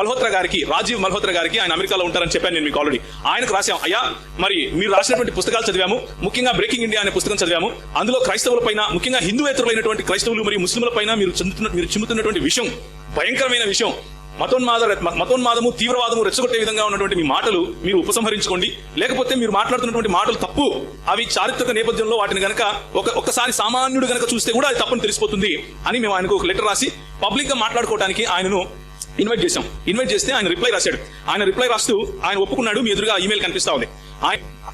మల్హోత్రా గారికి, రాజీవ్ మల్హోత్రా గారికి, ఆయన అమెరికాలో ఉంటారని చెప్పాను నేను మీకు ఆల్రెడీ. ఆయనకు రాశాం, అయ్యా మరి మీరు రాసినటువంటి పుస్తకాలు చదివాము, ముఖ్యంగా బ్రేకింగ్ ఇండియా అనే పుస్తకం చదివాము. అందులో క్రైస్తవుల పైన, ముఖ్యంగా హిందూయేతరులైనటువంటి క్రైస్తవులు మరియు ముస్లింల పైన మీరు చిమ్ముతున్నటువంటి విషయం భయంకరమైన విషయం. మతోన్మాదము, తీవ్రవాదము రెచ్చగొట్టే విధంగా ఉన్నటువంటి మీ మాటలు మీరు ఉపసంహరించుకోండి, లేకపోతే మీరు మాట్లాడుతున్నటువంటి మాటలు తప్పు, అవి చారిత్రక నేపథ్యంలో వాటిని గనక ఒక్కసారి సామాన్యుడు గనక చూస్తే కూడా అది తప్పని తెలిసిపోతుంది అని మేము ఆయనకు ఒక లెటర్ రాసి పబ్లిక్ గా మాట్లాడుకోవడానికి ఆయనను ఇన్వైట్ చేస్తే ఆయన రిప్లై రాశాడు. ఆయన రిప్లై రాస్తూ ఆయన ఒప్పుకున్నాడు. మీ ఎదురుగా ఈమెయిల్ కనిపిస్తా ఉంది.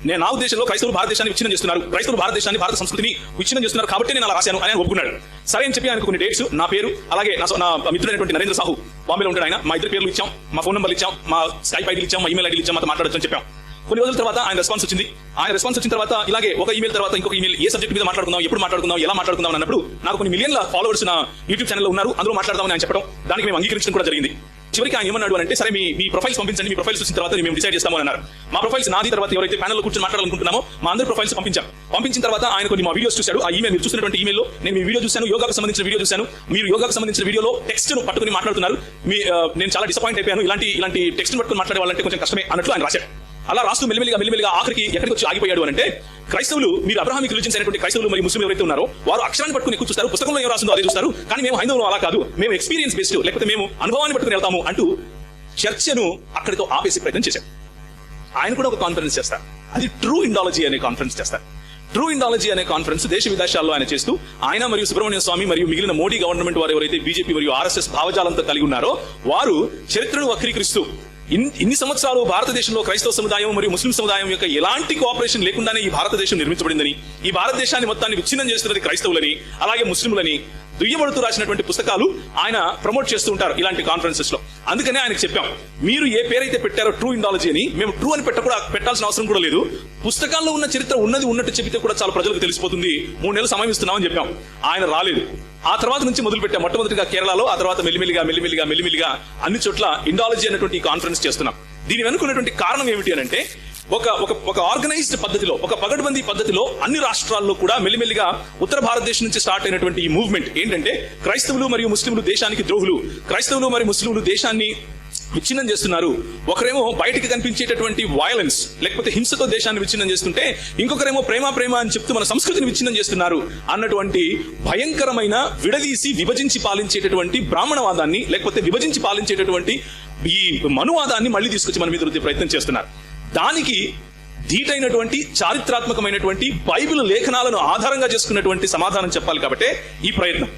నేను నా ఉద్దేశంలో క్రైస్తవులు భారతదేశాన్ని విచ్ఛిన్నం చేస్తున్నారు, క్రైస్తవులు భారతదేశాన్ని, భారత సంస్కృతిని విచ్ఛిన్నం చేస్తున్నారు కాబట్టి నేను అలా రాశాను అని ఆయన ఒప్పుకున్నాడు. సరే అని చెప్పి ఆయనకు కొన్ని డేట్స్, నా పేరు, అలాగే నా మిత్రుడైనటువంటి నరేంద్ర సాహు బాంబేలో ఉంటాడు ఆయన, మా ఇద్దరు పేర్లు ఇచ్చాం, మా ఫోన్ నెంబర్లు ఇచ్చాం, మా స్కైప్ ఐడీలు ఇచ్చాం, మా ఈమెయిల్ ఐడీలు ఇచ్చాం, మాతో మాట్లాడొచ్చు అని చెప్పాం. కొన్ని రోజుల తర్వాత ఆయన రెస్పాన్స్ వచ్చింది. ఆయన రెస్పాన్స్ వచ్చిన తర్వాత ఇలాగే ఒక ఈమెయిల్ తర్వాత ఇంకొక ఈమెయిల్, ఏ సబ్జెక్ట్ మీద మాట్లాడుకుందాం, ఎప్పుడు మాట్లాడుకుందాం, ఎలా మాట్లాడుకుందాం అన్నప్పుడు నాకు కొన్ని మిలియన్ల ఫాలోవర్స్ నా యూట్యూబ్ ఛానల్లో ఉన్నారు, అందులో మాట్లాడదామని ఆయన చెప్పడం, దానికి మేము అంగీకరించడం కూడా జరిగింది. చివరికి ఆయన ఏమన్నాడు అంటే, సరే మీ ప్రొఫైల్స్ పంపించండి, మీ ప్రొఫైల్స్ వచ్చిన తర్వాత మేము డిసైడ్ చేస్తామని అన్నారు. మా ప్రొఫైల్స్ నాది తర్వాత ఎవరైతే ప్యానెల్లో కూర్చొని మాట్లాడాలనుకుంటున్నామో మా అందరి ప్రొఫైల్స్ పంపించిన తర్వాత ఆయన కొన్ని మా వీడియోస్ చూశాడు. ఆ ఈమెయిల్ మీరు చూసినటువంటి ఈమెయిల్లో నేను మీ వీడియో చూశాను, యోగాకు సంబంధించిన వీడియో చూశాను. మీరు యోగాకు సంబంధించిన వీడియోలో టెక్స్ట్ ను పట్టుకుని మాట్లాడుతున్నారు, నేను చాలా డిసప్పాయింట్ అయిపోయాను, ఇలాంటి టెక్స్ట్ పట్టుకుని మాట్లాడే వాళ్ళంటే కొంచెం కష్టమే అన్నట్లు ఆయన రాశాడు. అలా రాస్తూ మెల్లిమెల్లిగా ఆఖరికి ఎక్కడికి వచ్చి ఆగిపోయాడు అంటే, క్రైస్తవులు, మీరు అబ్రహామిక్ రిలీజియన్స్ అయినటువంటి క్రైస్తవులు మరియు ముస్లింలు ఎవరైతే ఉన్నారో వారు అక్షరాన్ని పట్టుకుని ఎక్కువ చూస్తారు, పుస్తకంలో ఏం రాస్తుందో అదే చూస్తారు, కానీ మేము హైందవులు అలా కాదు, మేము ఎక్స్పీరియన్స్ బేస్డ్, లేకపోతే మేము అనుభవాన్ని పట్టుకుని వెళ్తాము అంటూ చర్చను అక్కడితో ఆపేసి ప్రయత్నం చేశారు. ఆయన కూడా ఒక కాన్ఫరెన్స్ చేస్తారు, అది ట్రూ ఇండాలజీ అనే కాన్ఫరెన్స్ చేస్తారు. ట్రూ ఇండాలజీ అనే కాన్ఫరెన్స్ దేశ విదేశాల్లో ఆయన చేస్తూ, ఆయన మరియు సుబ్రహ్మణ్య స్వామి మరియు మిగిలిన మోడీ గవర్నమెంట్ వారు ఎవరైతే బీజేపీ మరియు ఆర్ఎస్ఎస్ భావజాలంతో కలిగి ఉన్నారో వారు చరిత్రను వక్రీకరిస్తూ, ఇన్ని సంవత్సరాలు భారతదేశంలో క్రైస్తవ సముదాయం మరియు ముస్లిం సముదాయం యొక్క ఎలాంటి కోఆపరేషన్ లేకుండానే ఈ భారతదేశం నిర్మించబడిందని, ఈ భారతదేశాన్ని మొత్తాన్ని విచ్ఛిన్నం చేస్తున్నది క్రైస్తవులని అలాగే ముస్లింలని దుయ్యబడుతూ రాసినటువంటి పుస్తకాలు ఆయన ప్రమోట్ చేస్తూ ఉంటారు ఇలాంటి కాన్ఫరెన్సెస్ లో. అందుకనే ఆయనకు చెప్పాం, మీరు ఏ పేరైతే పెట్టారో ట్రూ ఇండాలజీ అని, మేము ట్రూ అని పెట్టాల్సిన అవసరం కూడా లేదు, పుస్తకాల్లో ఉన్న చరిత్ర ఉన్నట్టు చెబితే కూడా చాలా ప్రజలకు తెలిసిపోతుంది, 3 నెలలు సమయం ఇస్తున్నామని చెప్పాం. ఆయన రాలేదు. ఆ తర్వాత నుంచి మొదలు పెట్టాం, మొట్టమొదటిగా కేరళలో, ఆ తర్వాత మెల్లిమెల్లిగా అన్ని చోట్ల ఇండాలజీ అనేటువంటి కాన్ఫరెన్స్ చేస్తున్నాం. దీని వెనుకున్నటువంటి కారణం ఏమిటి అని అంటే, ఒక ఆర్గనైజ్డ్ పద్ధతిలో, ఒక పగడ్బందీ పద్ధతిలో అన్ని రాష్ట్రాల్లో కూడా మెల్లిమెల్లిగా ఉత్తర భారతదేశం నుంచి స్టార్ట్ అయినటువంటి ఈ మూవ్మెంట్ ఏంటంటే, క్రైస్తవులు మరియు ముస్లింలు దేశానికి ద్రోహులు, క్రైస్తవులు మరియు ముస్లింలు దేశాన్ని విచ్ఛిన్నం చేస్తున్నారు. ఒకరేమో బయటికి కనిపించేటటువంటి వయలెన్స్ లేకపోతే హింసతో దేశాన్ని విచ్ఛిన్నం చేస్తుంటే, ఇంకొకరేమో ప్రేమ అని చెప్తూ మన సంస్కృతిని విచ్ఛిన్నం చేస్తున్నారు అన్నటువంటి భయంకరమైన విడదీసి విభజించి పాలించేటటువంటి బ్రాహ్మణవాదాన్ని, లేకపోతే విభజించి పాలించేటటువంటి ఈ మనువాదాన్ని మళ్ళీ తీసుకొచ్చి మన మీద రుద్దే ప్రయత్నం చేస్తున్నారు. దానికి ధీటైనటువంటి చారిత్రాత్మకమైనటువంటి బైబిల్ లేఖనాలను ఆధారంగా చేసుకున్నటువంటి సమాధానం చెప్పాలి కాబట్టే ఈ ప్రయత్నం.